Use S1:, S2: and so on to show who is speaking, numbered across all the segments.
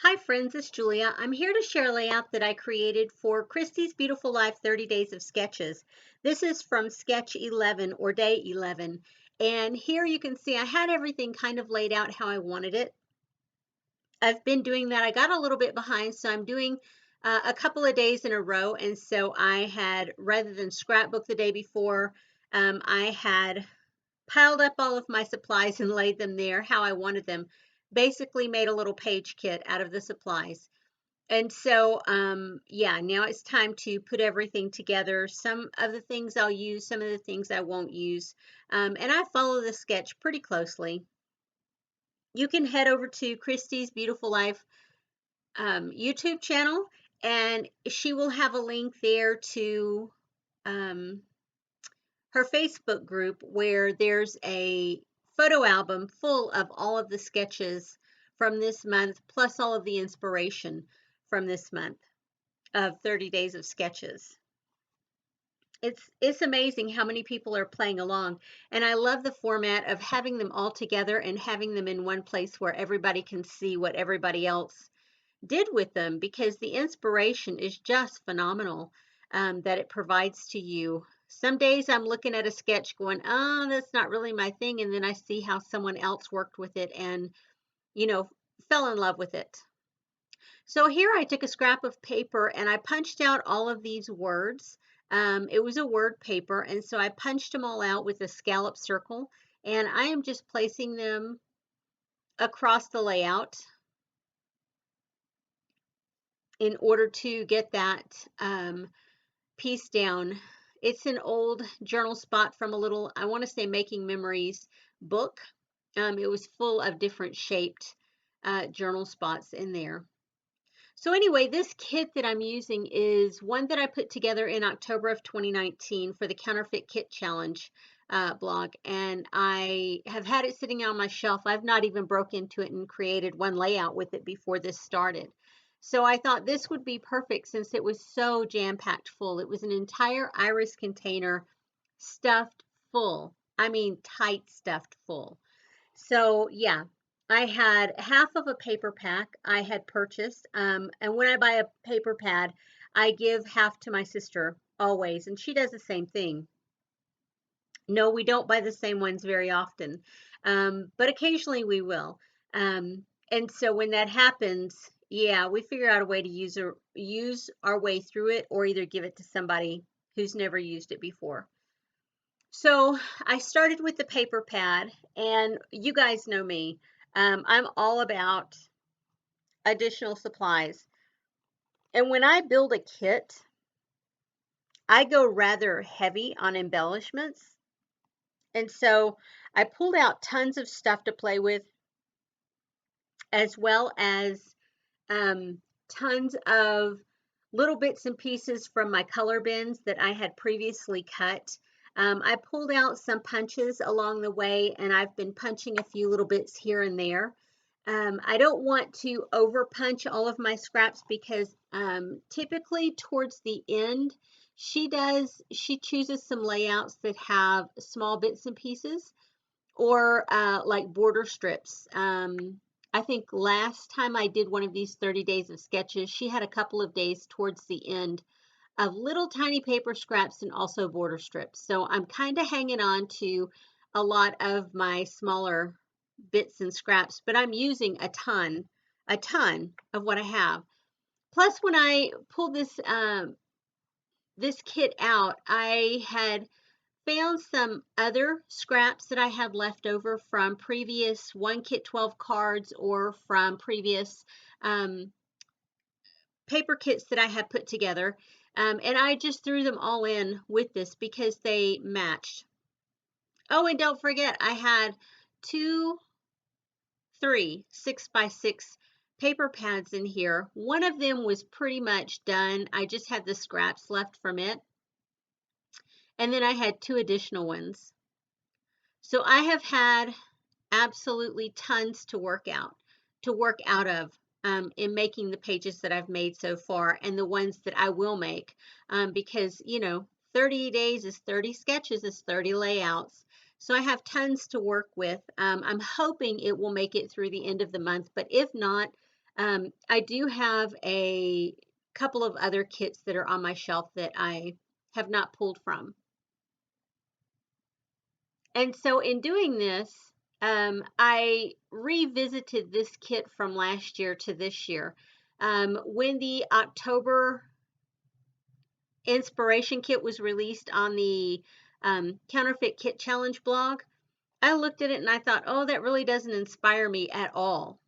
S1: Hi friends, it's Julia. I'm here to share a layout that I created for Christy's Beautiful Life 30 Days of Sketches. This is from Sketch 11 or Day 11. And here you can see I had everything kind of laid out how I wanted it. I've been doing that. I got a little bit behind, so I'm doing a couple of days in a row. And so I had, rather than scrapbook the day before, I had piled up all of my supplies and laid them there how I wanted them. Basically made a little page kit out of the supplies. And so, yeah, now it's time to put everything together. Some of the things I'll use, some of the things I won't use. And I follow the sketch pretty closely. You can head over to Christy's Beautiful Life YouTube channel, and she will have a link there to um, her Facebook group where there's a photo album full of all of the sketches from this month, plus all of the inspiration from this month of 30 Days of Sketches. It's amazing how many people are playing along, and I love the format of having them all together and having them in one place where everybody can see what everybody else did with them, because the inspiration is just phenomenal that it provides to you. Some days I'm looking at a sketch going, oh, that's not really my thing, and then I see how someone else worked with it and, you know, fell in love with it. So here I took a scrap of paper and I punched out all of these words. It was a word paper, and so I punched them all out with a scallop circle, and I am just placing them across the layout in order to get that piece down. It's an old journal spot from a little, I want to say, Making Memories book. It was full of different shaped journal spots in there. So anyway, this kit that I'm using is one that I put together in October of 2019 for the Counterfeit Kit Challenge blog, and I have had it sitting on my shelf. I've not even broke into it and created one layout with it before this started. So I thought this would be perfect since it was so jam-packed full. It was an entire iris container stuffed full. I mean, tight stuffed full. So yeah, I had half of a paper pack I had purchased. And when I buy a paper pad, I give half to my sister always, and she does the same thing. No, we don't buy the same ones very often, but occasionally we will. And so when that happens, yeah, we figure out a way to use our way through it, or either give it to somebody who's never used it before. So I started with the paper pad, and you guys know me. I'm all about additional supplies. And when I build a kit, I go rather heavy on embellishments. And so I pulled out tons of stuff to play with, as well as tons of little bits and pieces from my color bins that I had previously cut. I pulled out some punches along the way, and I've been punching a few little bits here and there. I don't want to over punch all of my scraps because typically towards the end, she chooses some layouts that have small bits and pieces, or like border strips. I think last time I did one of these 30 days of sketches, she had a couple of days towards the end of little tiny paper scraps and also border strips. So I'm kind of hanging on to a lot of my smaller bits and scraps, but I'm using a ton of what I have. Plus, when I pulled this kit out, I had found some other scraps that I had left over from previous 1 Kit 12 cards, or from previous paper kits that I had put together. And I just threw them all in with this because they matched. Oh, and don't forget, I had 3 6x6 paper pads in here. One of them was pretty much done. I just had the scraps left from it. And then I had 2 additional ones. So I have had absolutely tons to work out of in making the pages that I've made so far, and the ones that I will make, because, you know, 30 days is 30 sketches, is 30 layouts. So I have tons to work with. I'm hoping it will make it through the end of the month, but if not, I do have a couple of other kits that are on my shelf that I have not pulled from. And so in doing this, I revisited this kit from last year to this year. When the October inspiration kit was released on the Counterfeit Kit Challenge blog, I looked at it and I thought, oh, that really doesn't inspire me at all.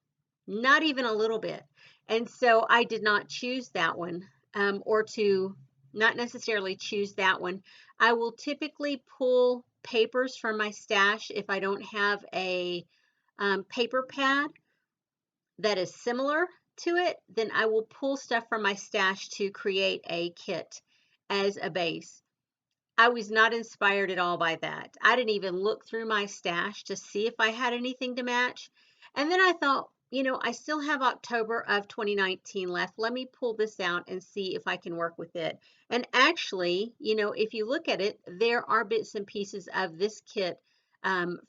S1: Not even a little bit. And so I did not choose that one, or to not necessarily choose that one. I will typically pull papers from my stash if I don't have a paper pad that is similar to it, then I will pull stuff from my stash to create a kit as a base. I was not inspired at all by that. I didn't even look through my stash to see if I had anything to match. And then I thought, you know, I still have October of 2019 left. Let me pull this out and see if I can work with it. And actually, you know, if you look at it, there are bits and pieces of this kit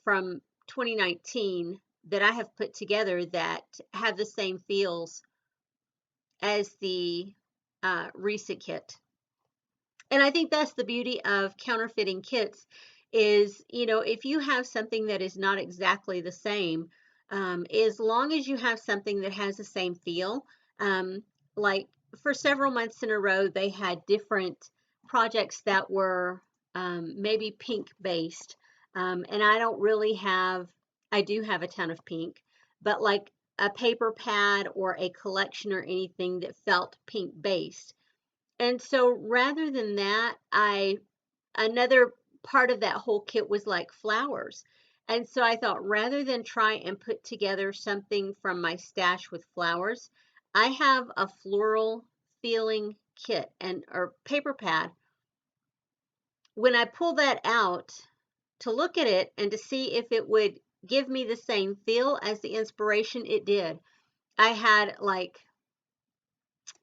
S1: from 2019 that I have put together that have the same feels as the recent kit. And I think that's the beauty of counterfeiting kits is, you know, if you have something that is not exactly the same, as long as you have something that has the same feel, um, like for several months in a row, they had different projects that were maybe pink based. And I don't really have, I do have a ton of pink, but like a paper pad or a collection or anything that felt pink based. And so rather than that, another part of that whole kit was like flowers. And so I thought rather than try and put together something from my stash with flowers, I have a floral feeling kit and or paper pad. When I pull that out to look at it and to see if it would give me the same feel as the inspiration, it did. I had like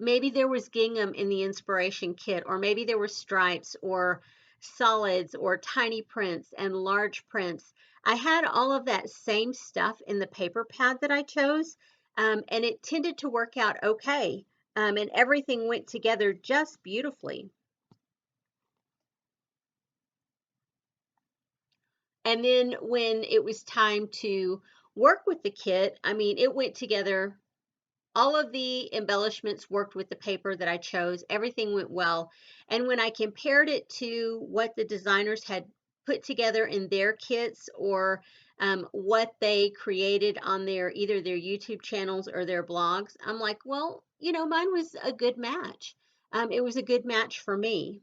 S1: maybe there was gingham in the inspiration kit, or maybe there were stripes or solids or tiny prints and large prints. I had all of that same stuff in the paper pad that I chose, and it tended to work out okay. And everything went together just beautifully. And then when it was time to work with the kit, I mean, it went together. All of the embellishments worked with the paper that I chose. Everything went well. And when I compared it to what the designers had put together in their kits or what they created on their either their YouTube channels or their blogs, I'm like, well, you know, mine was a good match. It was a good match for me.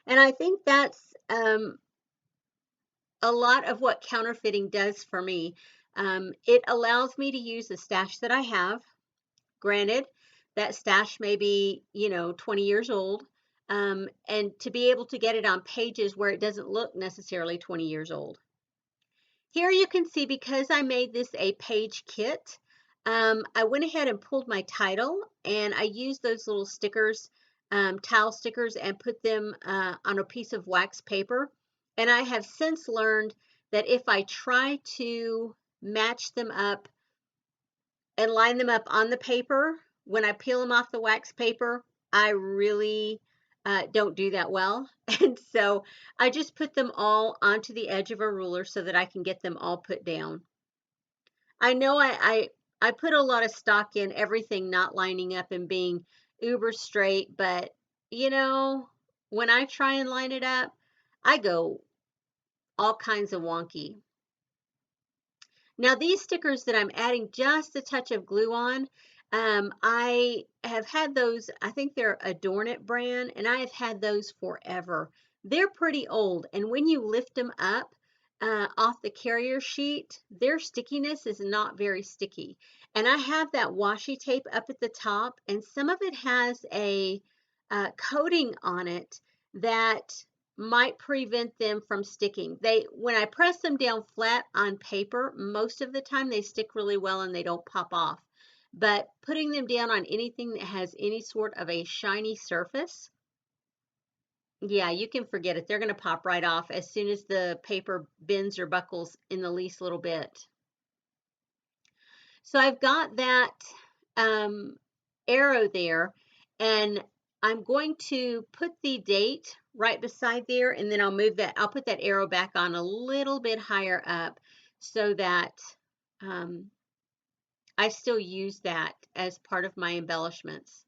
S1: And I think that's a lot of what counterfeiting does for me. It allows me to use the stash that I have. Granted, that stash may be, you know, 20 years old, and to be able to get it on pages where it doesn't look necessarily 20 years old. Here you can see because I made this a page kit, I went ahead and pulled my title and I used those little stickers, tile stickers, and put them on a piece of wax paper. And I have since learned that if I try to match them up and line them up on the paper, when I peel them off the wax paper, I really don't do that well. And so I just put them all onto the edge of a ruler so that I can get them all put down. I know I put a lot of stock in everything not lining up and being uber straight, but you know, when I try and line it up, I go all kinds of wonky. Now these stickers that I'm adding just a touch of glue on, I have had those, I think they're Adorn It brand, and I have had those forever. They're pretty old, and when you lift them up off the carrier sheet, their stickiness is not very sticky. And I have that washi tape up at the top, and some of it has a coating on it that might prevent them from sticking. When I press them down flat on paper, most of the time they stick really well and they don't pop off. But putting them down on anything that has any sort of a shiny surface, yeah, you can forget it. They're going to pop right off as soon as the paper bends or buckles in the least little bit. So I've got that arrow there, and I'm going to put the date right beside there, and then I'll put that arrow back on a little bit higher up so that I still use that as part of my embellishments.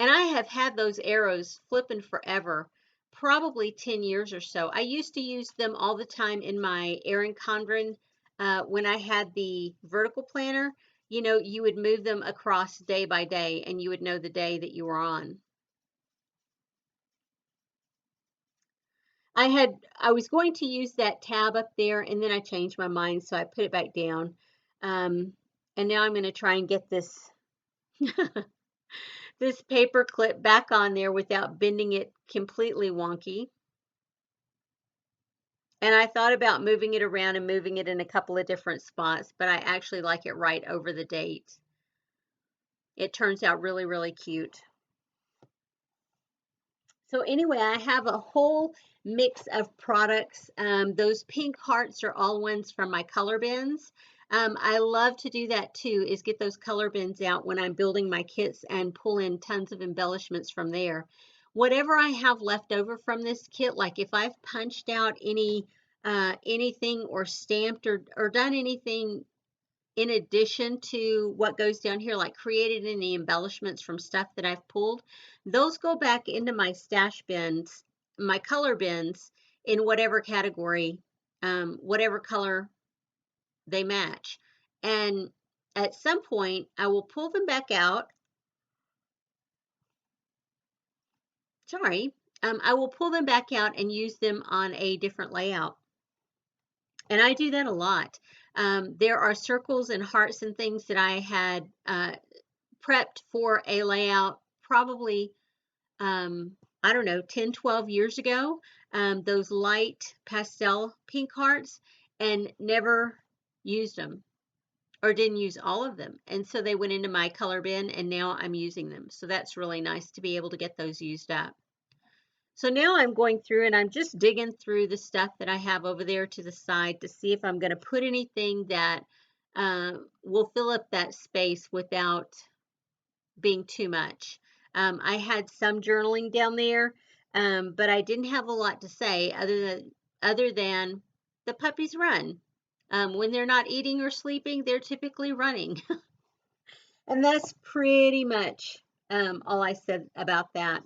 S1: And I have had those arrows flipping forever, probably 10 years or so. I used to use them all the time in my Erin Condren when I had the vertical planner. You know, you would move them across day by day and you would know the day that you were on. I was going to use that tab up there and then I changed my mind, so I put it back down. And now I'm going to try and get this this paper clip back on there without bending it completely wonky. And I thought about moving it around and moving it in a couple of different spots, but I actually like it right over the date. It turns out really, really cute. So anyway, I have a whole mix of products. Those pink hearts are all ones from my color bins. I love to do that too, is get those color bins out when I'm building my kits and pull in tons of embellishments from there. Whatever I have left over from this kit, like if I've punched out anything or stamped or done anything in addition to what goes down here, like created any embellishments from stuff that I've pulled, those go back into my stash bins, my color bins, in whatever category, whatever color they match. And at some point, I will pull them back out. Sorry, I will pull them back out and use them on a different layout. And I do that a lot. There are circles and hearts and things that I had prepped for a layout probably, I don't know, 10, 12 years ago, those light pastel pink hearts, and never used them or didn't use all of them. And so they went into my color bin and now I'm using them. So that's really nice to be able to get those used up. So now I'm going through and I'm just digging through the stuff that I have over there to the side to see if I'm going to put anything that will fill up that space without being too much. I had some journaling down there, but I didn't have a lot to say other than the puppies run. When they're not eating or sleeping, they're typically running. And that's pretty much all I said about that.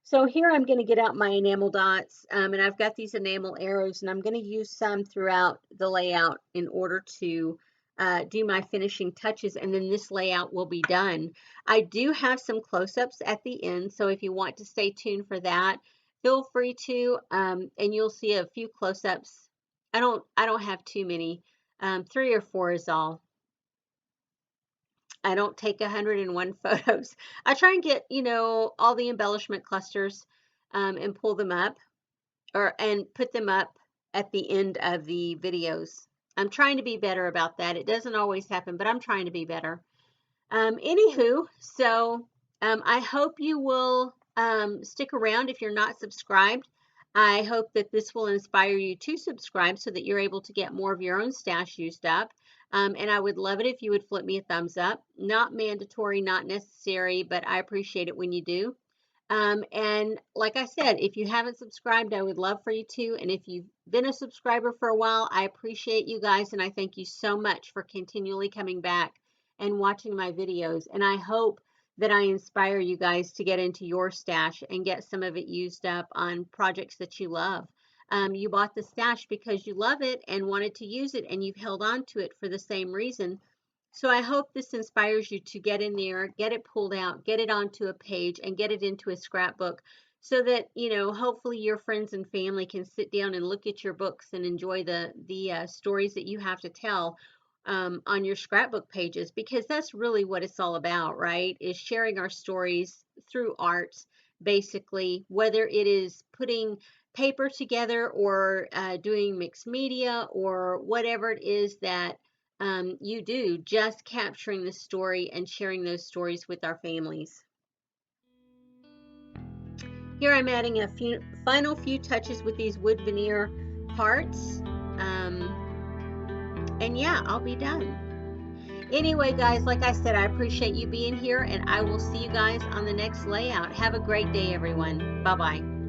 S1: So here I'm going to get out my enamel dots, and I've got these enamel arrows, and I'm going to use some throughout the layout in order to do my finishing touches, and then this layout will be done. I do have some close-ups at the end, so if you want to stay tuned for that, feel free to, and you'll see a few close-ups. I don't have too many. 3 or 4 is all. I don't take 101 photos. I try and get, you know, all the embellishment clusters and pull them up and put them up at the end of the videos. I'm trying to be better about that. It doesn't always happen, but I'm trying to be better. Anywho, so I hope you will stick around if you're not subscribed. I hope that this will inspire you to subscribe so that you're able to get more of your own stash used up. And I would love it if you would flip me a thumbs up. Not mandatory, not necessary, but I appreciate it when you do. And like I said, if you haven't subscribed, I would love for you to. And if you've been a subscriber for a while, I appreciate you guys. And I thank you so much for continually coming back and watching my videos. And I hope that I inspire you guys to get into your stash and get some of it used up on projects that you love. You bought the stash because you love it and wanted to use it, and you've held on to it for the same reason. So I hope this inspires you to get in there, get it pulled out, get it onto a page, and get it into a scrapbook so that, you know, hopefully your friends and family can sit down and look at your books and enjoy the stories that you have to tell on your scrapbook pages, because that's really what it's all about, right? Is sharing our stories through art, basically, whether it is putting paper together or doing mixed media or whatever it is that you do, just capturing the story and sharing those stories with our families. Here I'm adding a final few touches with these wood veneer parts. And yeah, I'll be done. Anyway, guys, like I said, I appreciate you being here, and I will see you guys on the next layout. Have a great day, everyone. Bye bye.